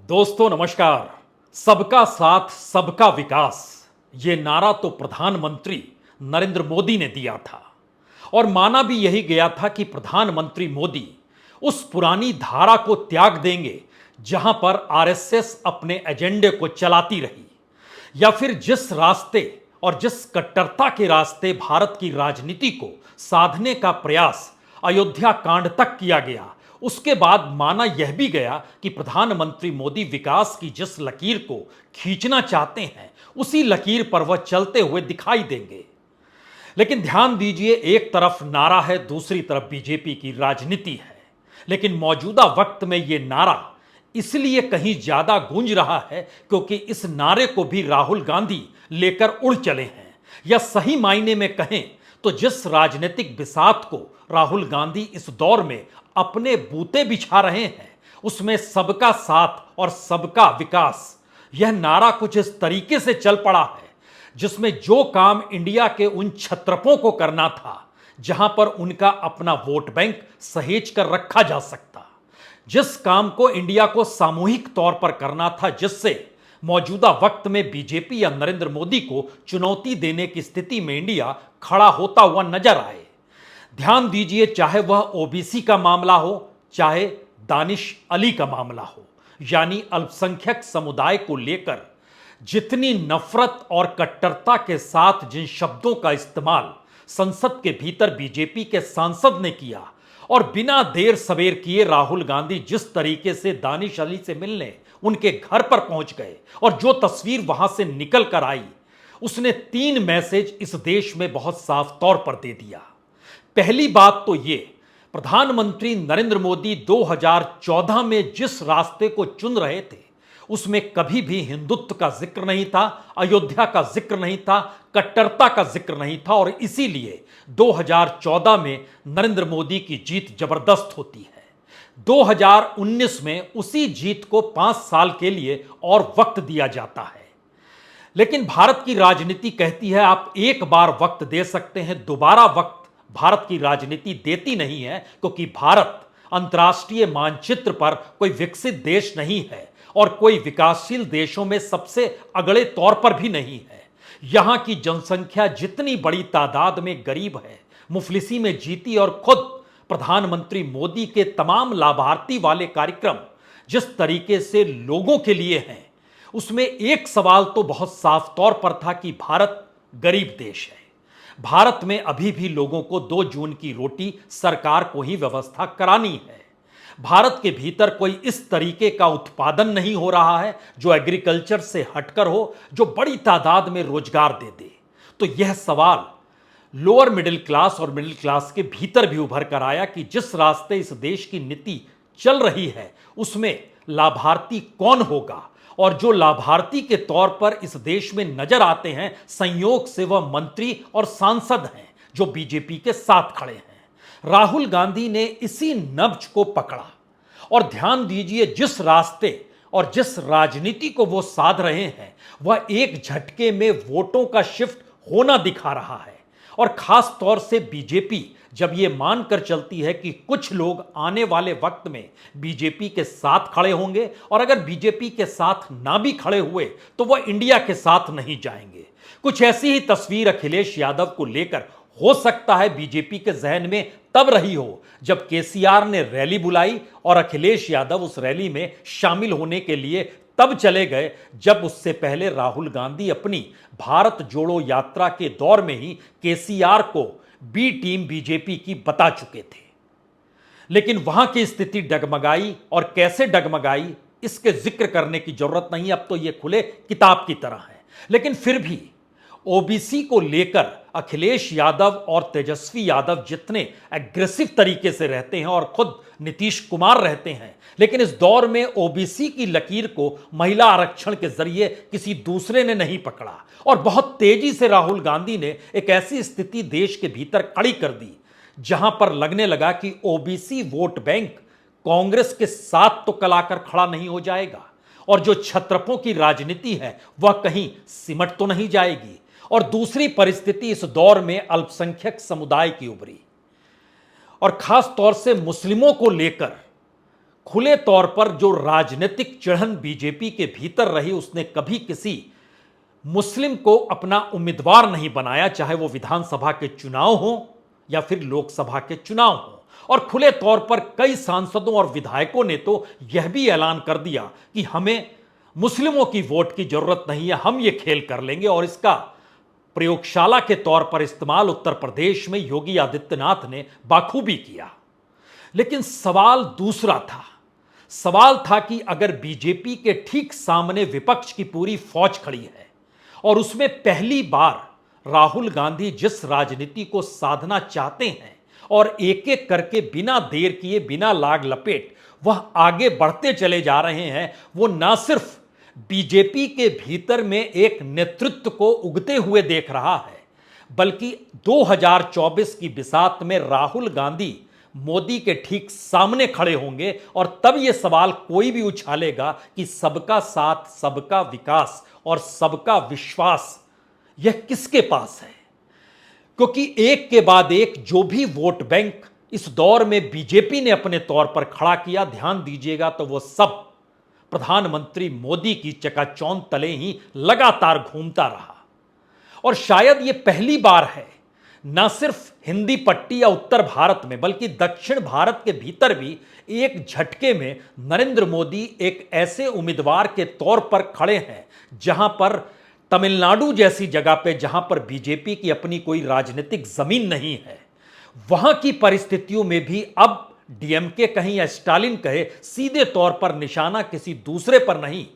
दोस्तों नमस्कार। सबका साथ सबका विकास, ये नारा तो प्रधानमंत्री नरेंद्र मोदी ने दिया था और माना भी यही गया था कि प्रधानमंत्री मोदी उस पुरानी धारा को त्याग देंगे जहां पर आरएसएस अपने एजेंडे को चलाती रही, या फिर जिस रास्ते और जिस कट्टरता के रास्ते भारत की राजनीति को साधने का प्रयास अयोध्या कांड तक किया गया, उसके बाद माना यह भी गया कि प्रधानमंत्री मोदी विकास की जिस लकीर को खींचना चाहते हैं उसी लकीर पर वह चलते हुए दिखाई देंगे। लेकिन ध्यान दीजिए, एक तरफ नारा है, दूसरी तरफ बीजेपी की राजनीति है। लेकिन मौजूदा वक्त में यह नारा इसलिए कहीं ज्यादा गूंज रहा है क्योंकि इस नारे को भी राहुल गांधी लेकर उड़ चले हैं, या सही मायने में कहें तो जिस राजनीतिक बिसात को राहुल गांधी इस दौर में अपने बूते बिछा रहे हैं उसमें सबका साथ और सबका विकास, यह नारा कुछ इस तरीके से चल पड़ा है जिसमें जो काम इंडिया के उन क्षत्रपों को करना था, जहां पर उनका अपना वोट बैंक सहेज कर रखा जा सकता, जिस काम को इंडिया को सामूहिक तौर पर करना था, जिससे मौजूदा वक्त में बीजेपी या नरेंद्र मोदी को चुनौती देने की स्थिति में इंडिया खड़ा होता हुआ नजर आए। ध्यान दीजिए, चाहे वह ओबीसी का मामला हो, चाहे दानिश अली का मामला हो, यानी अल्पसंख्यक समुदाय को लेकर जितनी नफरत और कट्टरता के साथ जिन शब्दों का इस्तेमाल संसद के भीतर बीजेपी के सांसद ने किया, और बिना देर सवेर किए राहुल गांधी जिस तरीके से दानिश अली से मिलने उनके घर पर पहुंच गए और जो तस्वीर वहां से निकल कर आई, उसने 3 मैसेज इस देश में बहुत साफ तौर पर दे दिया। पहली बात तो ये, प्रधानमंत्री नरेंद्र मोदी 2014 में जिस रास्ते को चुन रहे थे उसमें कभी भी हिंदुत्व का जिक्र नहीं था, अयोध्या का जिक्र नहीं था, कट्टरता का जिक्र नहीं था, और इसीलिए 2014 में नरेंद्र मोदी की जीत जबरदस्त होती है। 2019 में उसी जीत को 5 साल के लिए और वक्त दिया जाता है। लेकिन भारत की राजनीति कहती है आप एक बार वक्त दे सकते हैं, दोबारा वक्त भारत की राजनीति देती नहीं है, क्योंकि भारत अंतर्राष्ट्रीय मानचित्र पर कोई विकसित देश नहीं है और कोई विकासशील देशों में सबसे अगले तौर पर भी नहीं है। यहां की जनसंख्या जितनी बड़ी तादाद में गरीब है, मुफलिसी में जीती, और खुद प्रधानमंत्री मोदी के तमाम लाभार्थी वाले कार्यक्रम जिस तरीके से लोगों के लिए हैं, उसमें एक सवाल तो बहुत साफ तौर पर था कि भारत गरीब देश है। भारत में अभी भी लोगों को 2 जून की रोटी सरकार को ही व्यवस्था करानी है। भारत के भीतर कोई इस तरीके का उत्पादन नहीं हो रहा है जो एग्रीकल्चर से हटकर हो, जो बड़ी तादाद में रोजगार दे दे। तो यह सवाल लोअर मिडिल क्लास और मिडिल क्लास के भीतर भी उभर कर आया कि जिस रास्ते इस देश की नीति चल रही है उसमें लाभार्थी कौन होगा, और जो लाभार्थी के तौर पर इस देश में नजर आते हैं संयोग से वह मंत्री और सांसद हैं जो बीजेपी के साथ खड़े हैं। राहुल गांधी ने इसी नब्ज को पकड़ा, और ध्यान दीजिए जिस रास्ते और जिस राजनीति को वो साध रहे हैं वह एक झटके में वोटों का शिफ्ट होना दिखा रहा है। और खास तौर से बीजेपी जब ये मानकर चलती है कि कुछ लोग आने वाले वक्त में बीजेपी के साथ खड़े होंगे, और अगर बीजेपी के साथ ना भी खड़े हुए तो वह इंडिया के साथ नहीं जाएंगे। कुछ ऐसी ही तस्वीर अखिलेश यादव को लेकर हो सकता है बीजेपी के जहन में तब रही हो जब केसीआर ने रैली बुलाई और अखिलेश यादव उस रैली में शामिल होने के लिए तब चले गए जब उससे पहले राहुल गांधी अपनी भारत जोड़ो यात्रा के दौर में ही केसीआर को बी टीम बीजेपी की बता चुके थे। लेकिन वहां की स्थिति डगमगाई, और कैसे डगमगाई इसके जिक्र करने की जरूरत नहीं, अब तो यह खुले किताब की तरह है। लेकिन फिर भी ओबीसी को लेकर अखिलेश यादव और तेजस्वी यादव जितने एग्रेसिव तरीके से रहते हैं, और खुद नीतीश कुमार रहते हैं, लेकिन इस दौर में ओबीसी की लकीर को महिला आरक्षण के जरिए किसी दूसरे ने नहीं पकड़ा, और बहुत तेजी से राहुल गांधी ने एक ऐसी स्थिति देश के भीतर खड़ी कर दी जहां पर लगने लगा कि ओबीसी वोट बैंक कांग्रेस के साथ तो कल आकर खड़ा नहीं हो जाएगा, और जो छत्रपों की राजनीति है वह कहीं सिमट तो नहीं जाएगी। और दूसरी परिस्थिति इस दौर में अल्पसंख्यक समुदाय की उभरी, और खास तौर से मुस्लिमों को लेकर खुले तौर पर जो राजनीतिक चिढ़न बीजेपी के भीतर रही, उसने कभी किसी मुस्लिम को अपना उम्मीदवार नहीं बनाया, चाहे वो विधानसभा के चुनाव हो या फिर लोकसभा के चुनाव हो। और खुले तौर पर कई सांसदों और विधायकों ने तो यह भी ऐलान कर दिया कि हमें मुस्लिमों की वोट की जरूरत नहीं है, हम ये खेल कर लेंगे। और इसका प्रयोगशाला के तौर पर इस्तेमाल उत्तर प्रदेश में योगी आदित्यनाथ ने बाखूबी किया। लेकिन सवाल दूसरा था। सवाल था कि अगर बीजेपी के ठीक सामने विपक्ष की पूरी फौज खड़ी है और उसमें पहली बार राहुल गांधी जिस राजनीति को साधना चाहते हैं और एक एक करके बिना देर किए, बिना लाग लपेट वह आगे बढ़ते चले जा रहे हैं, वो ना सिर्फ बीजेपी के भीतर में एक नेतृत्व को उगते हुए देख रहा है, बल्कि 2024 की बिसात में राहुल गांधी मोदी के ठीक सामने खड़े होंगे। और तब यह सवाल कोई भी उछालेगा कि सबका साथ, सबका विकास और सबका विश्वास यह किसके पास है। क्योंकि एक के बाद एक जो भी वोट बैंक इस दौर में बीजेपी ने अपने तौर पर खड़ा किया, ध्यान दीजिएगा, तो वो सब प्रधानमंत्री मोदी की चकाचौंध तले ही लगातार घूमता रहा। और शायद यह पहली बार है, न सिर्फ हिंदी पट्टी या उत्तर भारत में, बल्कि दक्षिण भारत के भीतर भी एक झटके में नरेंद्र मोदी एक ऐसे उम्मीदवार के तौर पर खड़े हैं जहां पर तमिलनाडु जैसी जगह पे, जहां पर बीजेपी की अपनी कोई राजनीतिक जमीन नहीं है, वहां की परिस्थितियों में भी अब डीएमके कहीं या स्टालिन कहे, सीधे तौर पर निशाना किसी दूसरे पर नहीं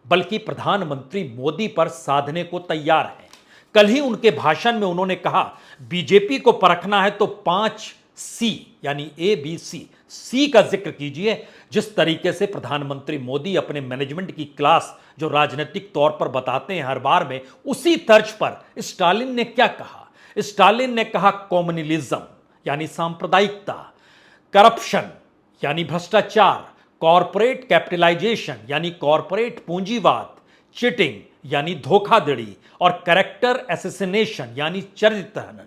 बल्कि प्रधानमंत्री मोदी पर साधने को तैयार है। कल ही उनके भाषण में उन्होंने कहा, बीजेपी को परखना है तो 5 सी यानी ABC, सी का जिक्र कीजिए। जिस तरीके से प्रधानमंत्री मोदी अपने मैनेजमेंट की क्लास जो राजनीतिक तौर पर बताते हैं हर बार में, उसी तर्ज पर स्टालिन ने क्या कहा? स्टालिन ने कहा कॉम्युनलिज्म यानी सांप्रदायिकता, करप्शन यानी भ्रष्टाचार, कॉरपोरेट कैपिटलाइजेशन यानी कॉरपोरेट पूंजीवाद, चिटिंग यानी धोखाधड़ी और कैरेक्टर एसेसिनेशन यानी चरित्र हनन।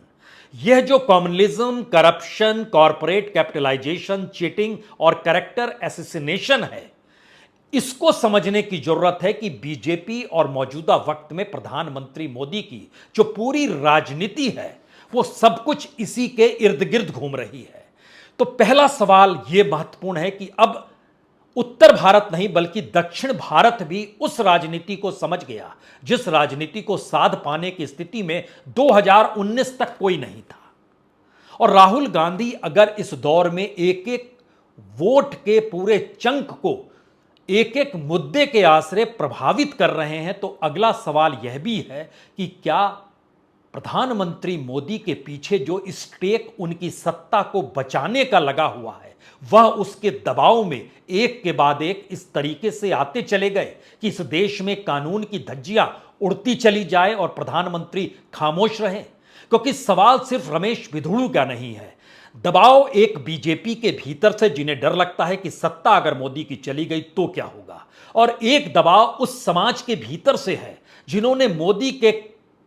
यह जो communalism, corruption, corporate capitalisation, cheating और कैरेक्टर एसेसिनेशन है, इसको समझने की जरूरत है कि बीजेपी और मौजूदा वक्त में प्रधानमंत्री मोदी की जो पूरी राजनीति है वो सब कुछ इसी के इर्द गिर्द घूम रही है। तो पहला सवाल यह महत्वपूर्ण है कि अब उत्तर भारत नहीं बल्कि दक्षिण भारत भी उस राजनीति को समझ गया जिस राजनीति को साध पाने की स्थिति में 2019 तक कोई नहीं था। और राहुल गांधी अगर इस दौर में एक एक वोट के पूरे चंक को एक एक मुद्दे के आश्रय प्रभावित कर रहे हैं, तो अगला सवाल यह भी है कि क्या प्रधानमंत्री मोदी के पीछे जो स्टेक उनकी सत्ता को बचाने का लगा हुआ है, वह उसके दबाव में एक के बाद एक इस तरीके से आते चले गए कि इस देश में कानून की धज्जियां उड़ती चली जाए और प्रधानमंत्री खामोश रहे। क्योंकि सवाल सिर्फ रमेश बिधुड़ू का नहीं है, दबाव एक बीजेपी के भीतर से, जिन्हें डर लगता है कि सत्ता अगर मोदी की चली गई तो क्या होगा, और एक दबाव उस समाज के भीतर से है जिन्होंने मोदी के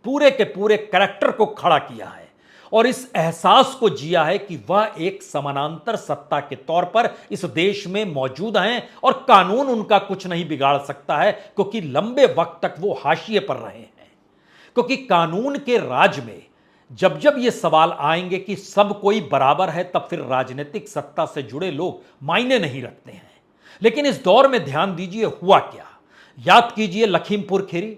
पूरे कैरेक्टर को खड़ा किया है और इस एहसास को जिया है कि वह एक समानांतर सत्ता के तौर पर इस देश में मौजूद हैं और कानून उनका कुछ नहीं बिगाड़ सकता है, क्योंकि लंबे वक्त तक वो हाशिए पर रहे हैं। क्योंकि कानून के राज में जब जब ये सवाल आएंगे कि सब कोई बराबर है, तब फिर राजनीतिक सत्ता से जुड़े लोग मायने नहीं रखते हैं। लेकिन इस दौर में ध्यान दीजिए हुआ क्या। याद कीजिए लखीमपुर खीरी,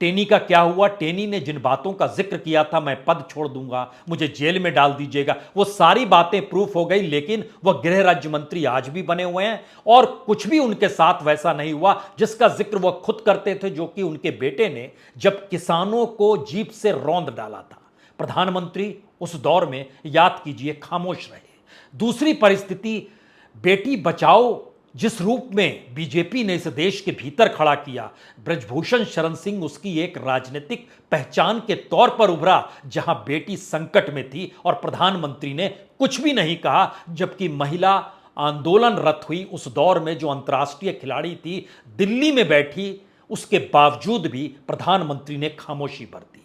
टेनी का क्या हुआ। टेनी ने जिन बातों का जिक्र किया था, मैं पद छोड़ दूंगा, मुझे जेल में डाल दीजिएगा, वो सारी बातें प्रूफ हो गई, लेकिन वह गृह राज्य मंत्री आज भी बने हुए हैं और कुछ भी उनके साथ वैसा नहीं हुआ जिसका जिक्र वह खुद करते थे, जो कि उनके बेटे ने जब किसानों को जीप से रौंद डाला था। प्रधानमंत्री उस दौर में याद कीजिए खामोश रहे। दूसरी परिस्थिति, बेटी बचाओ जिस रूप में बीजेपी ने इस देश के भीतर खड़ा किया, ब्रजभूषण शरण सिंह उसकी एक राजनीतिक पहचान के तौर पर उभरा, जहां बेटी संकट में थी और प्रधानमंत्री ने कुछ भी नहीं कहा, जबकि महिला आंदोलनरत हुई उस दौर में जो अंतर्राष्ट्रीय खिलाड़ी थी दिल्ली में बैठी, उसके बावजूद भी प्रधानमंत्री ने खामोशी बरती।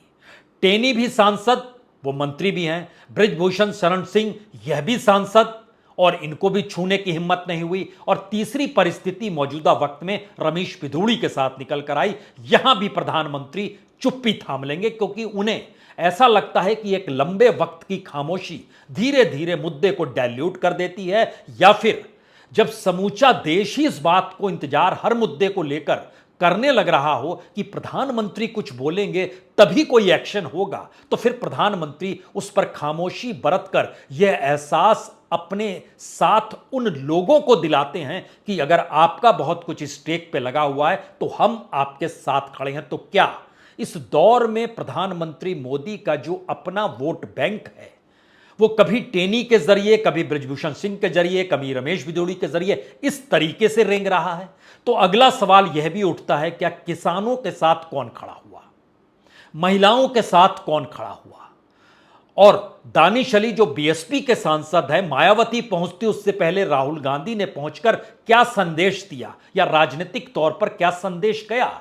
टेनी भी सांसद, वो मंत्री भी हैं, ब्रजभूषण शरण सिंह यह भी सांसद, और इनको भी छूने की हिम्मत नहीं हुई। और तीसरी परिस्थिति मौजूदा वक्त में रमेश पिधूड़ी के साथ निकल कर आई। यहां भी प्रधानमंत्री चुप्पी थाम लेंगे, क्योंकि उन्हें ऐसा लगता है कि एक लंबे वक्त की खामोशी धीरे धीरे मुद्दे को डाइल्यूट कर देती है, या फिर जब समूचा देश ही इस बात को इंतजार हर मुद्दे को लेकर करने लग रहा हो कि प्रधानमंत्री कुछ बोलेंगे तभी कोई एक्शन होगा, तो फिर प्रधानमंत्री उस पर खामोशी बरतकर यह एहसास अपने साथ उन लोगों को दिलाते हैं कि अगर आपका बहुत कुछ स्टेक पे लगा हुआ है तो हम आपके साथ खड़े हैं। तो क्या इस दौर में प्रधानमंत्री मोदी का जो अपना वोट बैंक है वो कभी टेनी के जरिए, कभी ब्रजभूषण सिंह के जरिए, कभी रमेश बिधूड़ी के जरिए इस तरीके से रेंग रहा है? तो अगला सवाल यह भी उठता है, क्या किसानों के साथ कौन खड़ा हुआ, महिलाओं के साथ कौन खड़ा हुआ? और दानिश अली जो बीएसपी के सांसद है, मायावती पहुंचती उससे पहले राहुल गांधी ने पहुंचकर क्या संदेश दिया, या राजनीतिक तौर पर क्या संदेश गया?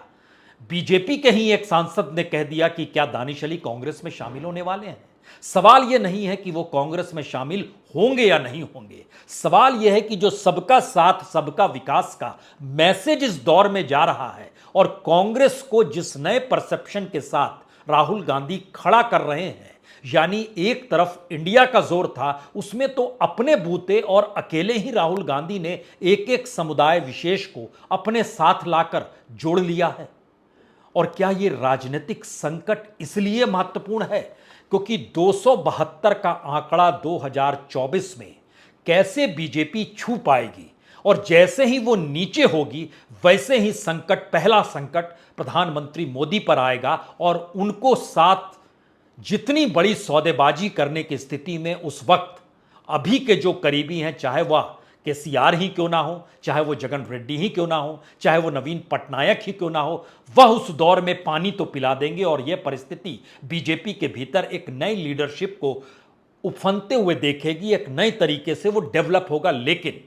बीजेपी के ही एक सांसद ने कह दिया कि क्या दानिश अली कांग्रेस में शामिल होने वाले हैं। सवाल यह नहीं है कि वो कांग्रेस में शामिल होंगे या नहीं होंगे, सवाल यह है कि जो सबका साथ सबका विकास का मैसेज इस दौर में जा रहा है और कांग्रेस को जिस नए परसेप्शन के साथ राहुल गांधी खड़ा कर रहे हैं, यानी एक तरफ इंडिया का जोर था, उसमें तो अपने बूते और अकेले ही राहुल गांधी ने एक एक समुदाय विशेष को अपने साथ लाकर जोड़ लिया है। और क्या यह राजनीतिक संकट इसलिए महत्वपूर्ण है क्योंकि 272 का आंकड़ा 2024 में कैसे बीजेपी छू पाएगी, और जैसे ही वो नीचे होगी वैसे ही संकट, पहला संकट प्रधानमंत्री मोदी पर आएगा और उनको साथ जितनी बड़ी सौदेबाजी करने की स्थिति में उस वक्त अभी के जो करीबी हैं, चाहे वह केसीआर ही क्यों ना हो, चाहे वो जगन रेड्डी ही क्यों ना हो, चाहे वो नवीन पटनायक ही क्यों ना हो, वह उस दौर में पानी तो पिला देंगे और यह परिस्थिति बीजेपी के भीतर एक नई लीडरशिप को उफनते हुए देखेगी, एक नए तरीके से वो डेवलप होगा। लेकिन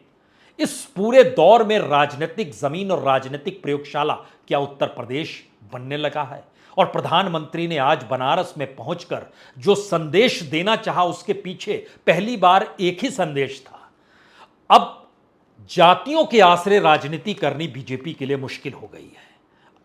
इस पूरे दौर में राजनीतिक जमीन और राजनीतिक प्रयोगशाला क्या उत्तर प्रदेश बनने लगा है? और प्रधानमंत्री ने आज बनारस में पहुंचकर जो संदेश देना चाहा, उसके पीछे पहली बार एक ही संदेश था, अब जातियों के आश्रय राजनीति करनी बीजेपी के लिए मुश्किल हो गई है।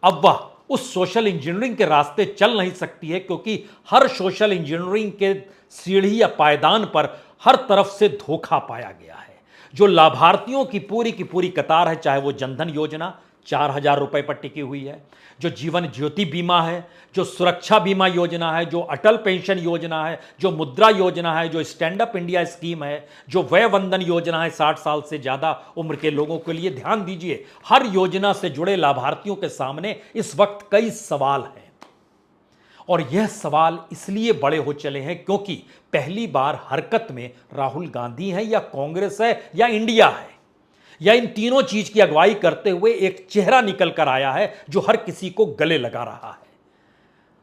अब वह उस सोशल इंजीनियरिंग के रास्ते चल नहीं सकती है, क्योंकि हर सोशल इंजीनियरिंग के सीढ़ी या पायदान पर हर तरफ से धोखा पाया गया है। जो लाभार्थियों की पूरी कतार है, चाहे वो जनधन योजना 4,000 रुपए पर टिकी हुई है, जो जीवन ज्योति बीमा है, जो सुरक्षा बीमा योजना है, जो अटल पेंशन योजना है, जो मुद्रा योजना है, जो स्टैंड अप इंडिया स्कीम है, जो वय वंदन योजना है 60 साल से ज्यादा उम्र के लोगों के लिए, ध्यान दीजिए, हर योजना से जुड़े लाभार्थियों के सामने इस वक्त कई सवाल हैं। और यह सवाल इसलिए बड़े हो चले हैं क्योंकि पहली बार हरकत में राहुल गांधी है, या कांग्रेस है, या इंडिया है, या इन तीनों चीज की अगुवाई करते हुए एक चेहरा निकल कर आया है जो हर किसी को गले लगा रहा है,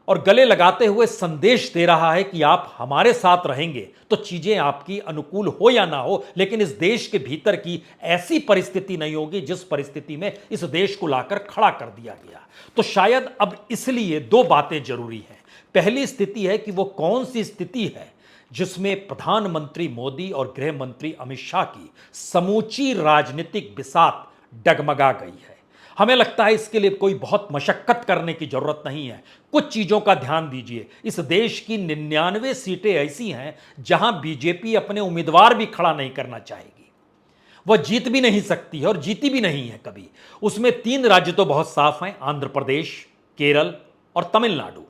और गले लगाते हुए संदेश दे रहा है कि आप हमारे साथ रहेंगे तो चीजें आपकी अनुकूल हो या ना हो, लेकिन इस देश के भीतर की ऐसी परिस्थिति नहीं होगी जिस परिस्थिति में इस देश को लाकर खड़ा कर दिया गया। तो शायद अब इसलिए दो बातें जरूरी हैं। पहली स्थिति है कि वो कौन सी स्थिति है जिसमें प्रधानमंत्री मोदी और गृह मंत्री अमित शाह की समूची राजनीतिक बिसात डगमगा गई है। हमें लगता है इसके लिए कोई बहुत मशक्कत करने की जरूरत नहीं है। कुछ चीजों का ध्यान दीजिए, इस देश की 99 सीटें ऐसी हैं जहां बीजेपी अपने उम्मीदवार भी खड़ा नहीं करना चाहेगी, वह जीत भी नहीं सकती है और जीती भी नहीं है कभी। उसमें 3 राज्य तो बहुत साफ हैं, आंध्र प्रदेश, केरल और तमिलनाडु।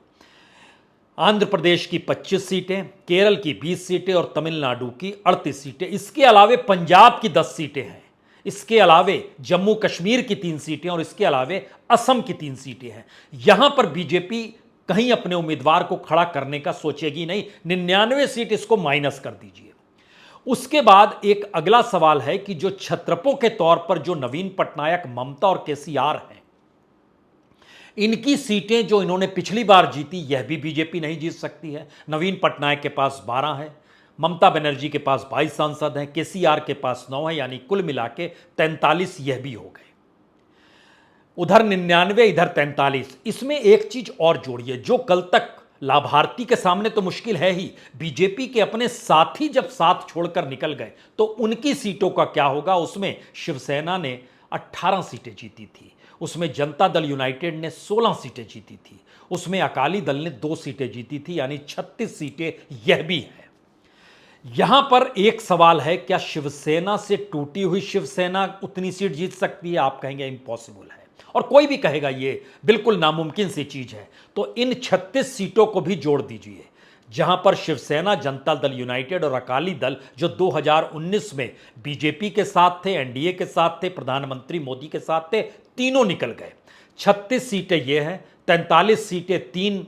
आंध्र प्रदेश की 25 सीटें, केरल की 20 सीटें और तमिलनाडु की 38 सीटें। इसके अलावे पंजाब की 10 सीटें हैं, इसके अलावे जम्मू कश्मीर की 3 सीटें और इसके अलावे असम की 3 सीटें हैं। यहां पर बीजेपी कहीं अपने उम्मीदवार को खड़ा करने का सोचेगी नहीं। 99 सीट इसको माइनस कर दीजिए। उसके बाद एक अगला सवाल है कि जो छत्रपों के तौर पर जो नवीन पटनायक, ममता और केसीआर हैं, इनकी सीटें जो इन्होंने पिछली बार जीती, यह भी बीजेपी नहीं जीत सकती है। नवीन पटनायक के पास 12 है, ममता बनर्जी के पास 22 सांसद हैं, केसीआर के पास 9 है, यानी कुल मिला के 43 यह भी हो गए। उधर 99, इधर 43। इसमें एक चीज और जोड़िए, जो कल तक लाभार्थी के सामने तो मुश्किल है ही, बीजेपी के अपने साथी जब साथ छोड़कर निकल गए तो उनकी सीटों का क्या होगा। उसमें शिवसेना ने 18 सीटें जीती थी, उसमें जनता दल यूनाइटेड ने 16 सीटें जीती थी, उसमें अकाली दल ने 2 सीटें जीती थी, यानी 36 सीटें यह भी है। यहां पर एक सवाल है, क्या शिवसेना से टूटी हुई शिवसेना उतनी सीट जीत सकती है? आप कहेंगे इम्पॉसिबल है, और कोई भी कहेगा ये बिल्कुल नामुमकिन सी चीज है। तो इन 36 सीटों को भी जोड़ दीजिए, जहां पर शिवसेना, जनता दल यूनाइटेड और अकाली दल जो 2019 में बीजेपी के साथ थे, एनडीए के साथ थे, प्रधानमंत्री मोदी के साथ थे, तीनों निकल गए। 36 सीटें ये हैं, 43 सीटें तीन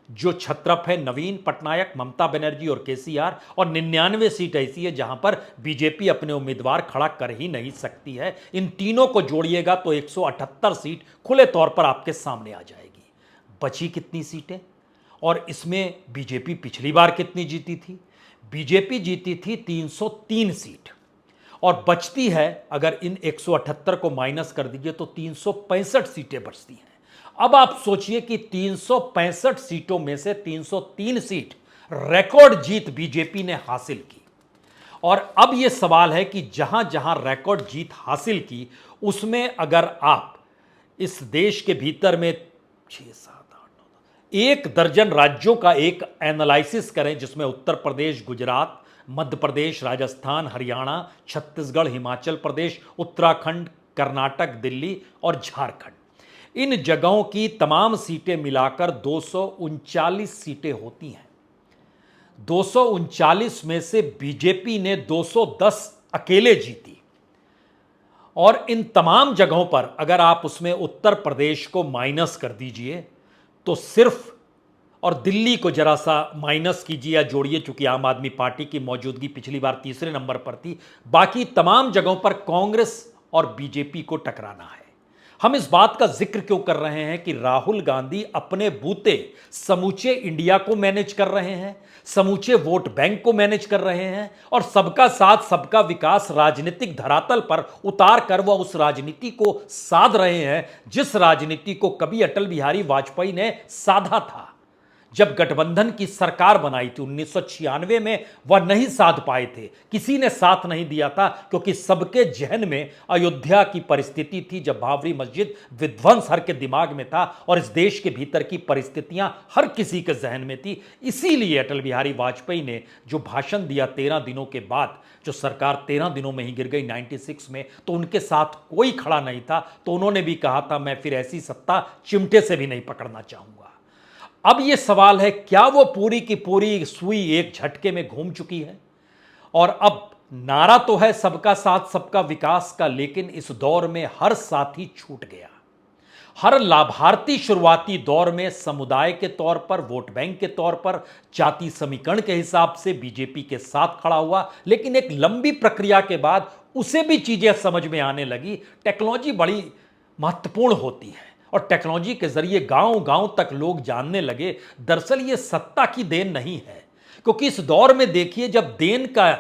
जो छत्रप है, नवीन पटनायक, ममता बनर्जी और केसीआर, और 99 सीट ऐसी है जहां पर बीजेपी अपने उम्मीदवार खड़ा कर ही नहीं सकती है। इन तीनों को जोड़िएगा तो 178 सीट खुले तौर पर आपके सामने आ जाएगी। बची कितनी सीटें? और इसमें बीजेपी पिछली बार कितनी जीती थी? बीजेपी जीती थी 303 सीट, और बचती है, अगर इन 178 को माइनस कर दीजिए तो 365 सीटें बचती हैं। अब आप सोचिए कि 365 सीटों में से 303 सीट रिकॉर्ड जीत बीजेपी ने हासिल की। और अब यह सवाल है कि जहां जहां रिकॉर्ड जीत हासिल की, उसमें अगर आप इस देश के भीतर में 6, 7, 8, 9, 1 दर्जन राज्यों का एक एनालिसिस करें, जिसमें उत्तर प्रदेश, गुजरात, मध्य प्रदेश, राजस्थान, हरियाणा, छत्तीसगढ़, हिमाचल प्रदेश, उत्तराखंड, कर्नाटक, दिल्ली और झारखंड, इन जगहों की तमाम सीटें मिलाकर 239 सीटें होती हैं। 239 में से बीजेपी ने 210 अकेले जीती। और इन तमाम जगहों पर अगर आप उसमें उत्तर प्रदेश को माइनस कर दीजिए तो सिर्फ, और दिल्ली को जरा सा माइनस कीजिए या जोड़िए, चूंकि आम आदमी पार्टी की मौजूदगी पिछली बार तीसरे नंबर पर थी, बाकी तमाम जगहों पर कांग्रेस और बीजेपी को टकराना है। हम इस बात का जिक्र क्यों कर रहे हैं कि राहुल गांधी अपने बूते समूचे इंडिया को मैनेज कर रहे हैं, समूचे वोट बैंक को मैनेज कर रहे हैं, और सबका साथ सबका विकास राजनीतिक धरातल पर उतार कर वह उस राजनीति को साध रहे हैं जिस राजनीति को कभी अटल बिहारी वाजपेयी ने साधा था। जब गठबंधन की सरकार बनाई थी 1996 में, वह नहीं साध पाए थे, किसी ने साथ नहीं दिया था, क्योंकि सबके जहन में अयोध्या की परिस्थिति थी, जब बाबरी मस्जिद विध्वंस हर के दिमाग में था, और इस देश के भीतर की परिस्थितियां हर किसी के जहन में थी। इसीलिए अटल बिहारी वाजपेयी ने जो भाषण दिया 13 दिनों के बाद, जो सरकार 13 दिनों में ही गिर गई 96 में, तो उनके साथ कोई खड़ा नहीं था। तो उन्होंने भी कहा था, मैं फिर ऐसी सत्ता चिमटे से भी नहीं पकड़ना चाहूंगा। अब यह सवाल है, क्या वो पूरी की पूरी सुई एक झटके में घूम चुकी है? और अब नारा तो है सबका साथ सबका विकास का, लेकिन इस दौर में हर साथी छूट गया। हर लाभार्थी शुरुआती दौर में समुदाय के तौर पर, वोट बैंक के तौर पर, जाति समीकरण के हिसाब से बीजेपी के साथ खड़ा हुआ, लेकिन एक लंबी प्रक्रिया के बाद उसे भी चीजें समझ में आने लगी। टेक्नोलॉजी बड़ी महत्वपूर्ण होती है, और टेक्नोलॉजी के जरिए गांव गांव तक लोग जानने लगे, दरअसल ये सत्ता की देन नहीं है। क्योंकि इस दौर में देखिए, जब देन का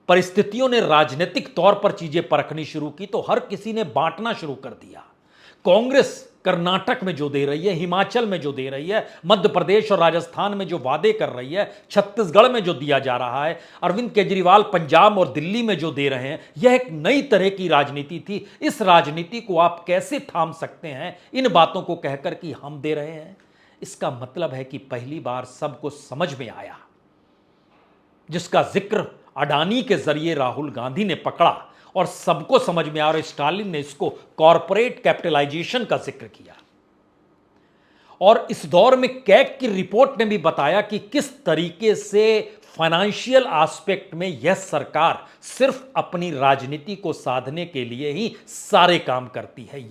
परिस्थितियों ने राजनीतिक तौर पर चीजें परखनी शुरू की, तो हर किसी ने बांटना शुरू कर दिया। कांग्रेस कर्नाटक में जो दे रही है, हिमाचल में जो दे रही है, मध्य प्रदेश और राजस्थान में जो वादे कर रही है, छत्तीसगढ़ में जो दिया जा रहा है, अरविंद केजरीवाल पंजाब और दिल्ली में जो दे रहे हैं, यह एक नई तरह की राजनीति थी। इस राजनीति को आप कैसे थाम सकते हैं इन बातों को कहकर कि हम दे रहे हैं? इसका मतलब है कि पहली बार सबको समझ में आया, जिसका जिक्र अडानी के जरिए राहुल गांधी ने पकड़ा, और सबको समझ में आ रहा है। स्टालिन ने इसको कॉरपोरेट कैपिटलाइजेशन का जिक्र किया। और इस दौर में कैग की रिपोर्ट ने भी बताया कि किस तरीके से फाइनेंशियल एस्पेक्ट में यह सरकार सिर्फ अपनी राजनीति को साधने के लिए ही सारे काम करती है।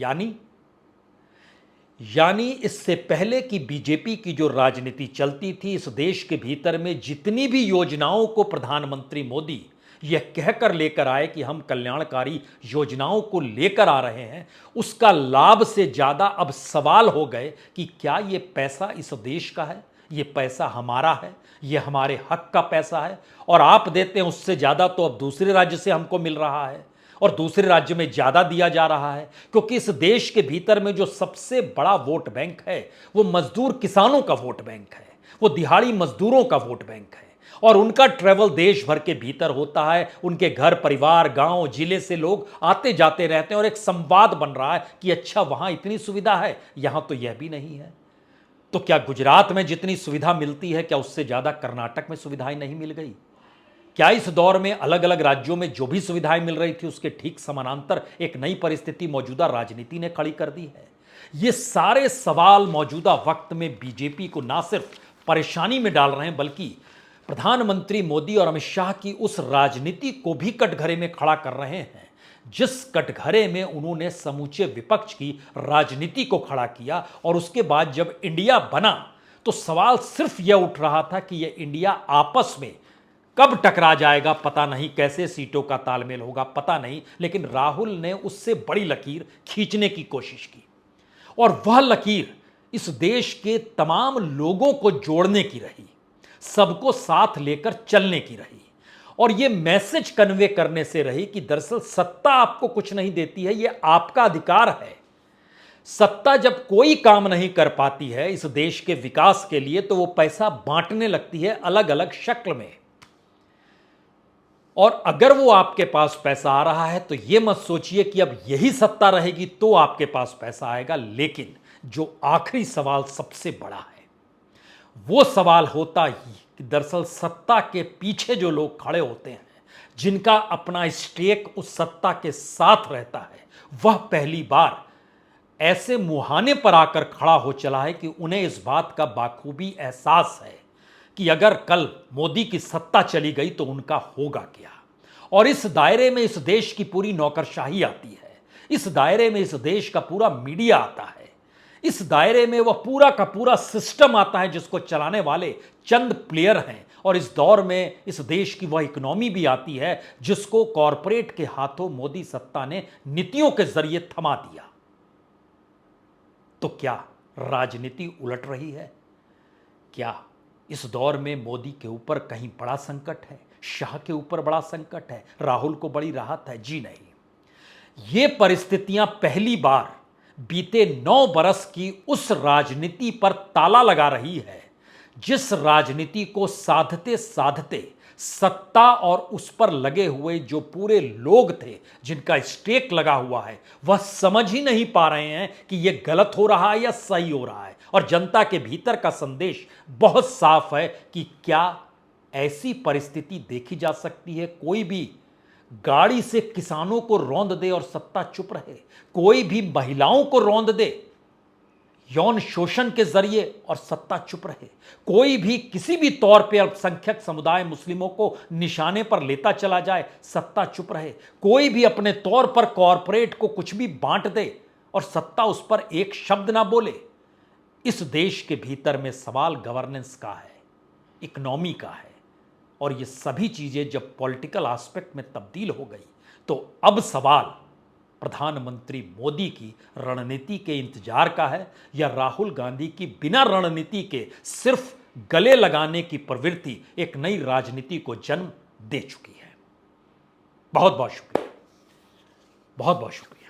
यानी इससे पहले कि बीजेपी की जो राजनीति चलती थी इस देश के भीतर में, जितनी भी योजनाओं को प्रधानमंत्री मोदी यह कहकर लेकर आए कि हम कल्याणकारी योजनाओं को लेकर आ रहे हैं, उसका लाभ से ज्यादा अब सवाल हो गए कि क्या यह पैसा इस देश का है, यह पैसा हमारा है, यह हमारे हक का पैसा है, और आप देते हैं उससे ज्यादा तो अब दूसरे राज्य से हमको मिल रहा है, और दूसरे राज्य में ज्यादा दिया जा रहा है। क्योंकि इस देश के भीतर में जो सबसे बड़ा वोट बैंक है वो मजदूर किसानों का वोट बैंक है। वो दिहाड़ी मजदूरों का वोट बैंक है और उनका ट्रेवल देश भर के भीतर होता है। उनके घर परिवार गांव जिले से लोग आते जाते रहते हैं और एक संवाद बन रहा है कि अच्छा वहां इतनी सुविधा है, यहां तो यह भी नहीं है। तो क्या गुजरात में जितनी सुविधा मिलती है क्या उससे ज्यादा कर्नाटक में सुविधाएं नहीं मिल गई? क्या इस दौर में अलग अलग राज्यों में जो भी सुविधाएं मिल रही थी उसके ठीक समानांतर एक नई परिस्थिति मौजूदा राजनीति ने खड़ी कर दी है? ये सारे सवाल मौजूदा वक्त में बीजेपी को ना सिर्फ परेशानी में डाल रहे हैं बल्कि प्रधानमंत्री मोदी और अमित शाह की उस राजनीति को भी कटघरे में खड़ा कर रहे हैं जिस कटघरे में उन्होंने समूचे विपक्ष की राजनीति को खड़ा किया। और उसके बाद जब इंडिया बना तो सवाल सिर्फ यह उठ रहा था कि यह इंडिया आपस में कब टकरा जाएगा पता नहीं, कैसे सीटों का तालमेल होगा पता नहीं, लेकिन राहुल ने उससे बड़ी लकीर खींचने की कोशिश की और वह लकीर इस देश के तमाम लोगों को जोड़ने की रही, सबको साथ लेकर चलने की रही और यह मैसेज कन्वे करने से रही कि दरअसल सत्ता आपको कुछ नहीं देती है, यह आपका अधिकार है। सत्ता जब कोई काम नहीं कर पाती है इस देश के विकास के लिए तो वो पैसा बांटने लगती है अलग अलग शक्ल में। और अगर वो आपके पास पैसा आ रहा है तो ये मत सोचिए कि अब यही सत्ता रहेगी तो आपके पास पैसा आएगा। लेकिन जो आखिरी सवाल सबसे बड़ा है वो सवाल होता ही कि दरअसल सत्ता के पीछे जो लोग खड़े होते हैं, जिनका अपना स्टेक उस सत्ता के साथ रहता है, वह पहली बार ऐसे मुहाने पर आकर खड़ा हो चला है कि उन्हें इस बात का बाखूबी एहसास है कि अगर कल मोदी की सत्ता चली गई तो उनका होगा क्या। और इस दायरे में इस देश की पूरी नौकरशाही आती है, इस दायरे में इस देश का पूरा मीडिया आता है, इस दायरे में वह पूरा का पूरा सिस्टम आता है जिसको चलाने वाले चंद प्लेयर हैं। और इस दौर में इस देश की वह इकोनॉमी भी आती है जिसको कॉरपोरेट के हाथों मोदी सत्ता ने नीतियों के जरिए थमा दिया। तो क्या राजनीति उलट रही है? क्या इस दौर में मोदी के ऊपर कहीं बड़ा संकट है, शाह के ऊपर बड़ा संकट है, राहुल को बड़ी राहत है? जी नहीं। ये परिस्थितियां पहली बार बीते 9 बरस की उस राजनीति पर ताला लगा रही है जिस राजनीति को साधते साधते सत्ता और उस पर लगे हुए जो पूरे लोग थे, जिनका स्टेक लगा हुआ है, वह समझ ही नहीं पा रहे हैं कि यह गलत हो रहा है या सही हो रहा है। और जनता के भीतर का संदेश बहुत साफ है कि क्या ऐसी परिस्थिति देखी जा सकती है? कोई भी गाड़ी से किसानों को रौंद दे और सत्ता चुप रहे, कोई भी महिलाओं को रौंद दे यौन शोषण के जरिए और सत्ता चुप रहे, कोई भी किसी भी तौर पे अल्पसंख्यक समुदाय मुस्लिमों को निशाने पर लेता चला जाए, सत्ता चुप रहे, कोई भी अपने तौर पर कॉरपोरेट को कुछ भी बांट दे और सत्ता उस पर एक शब्द ना बोले। इस देश के भीतर में सवाल गवर्नेंस का है, इकोनॉमी का है। और ये सभी चीजें जब पॉलिटिकल एस्पेक्ट में तब्दील हो गई तो अब सवाल प्रधानमंत्री मोदी की रणनीति के इंतजार का है या राहुल गांधी की बिना रणनीति के सिर्फ गले लगाने की प्रवृत्ति एक नई राजनीति को जन्म दे चुकी है। बहुत बहुत शुक्रिया, बहुत बहुत शुक्रिया।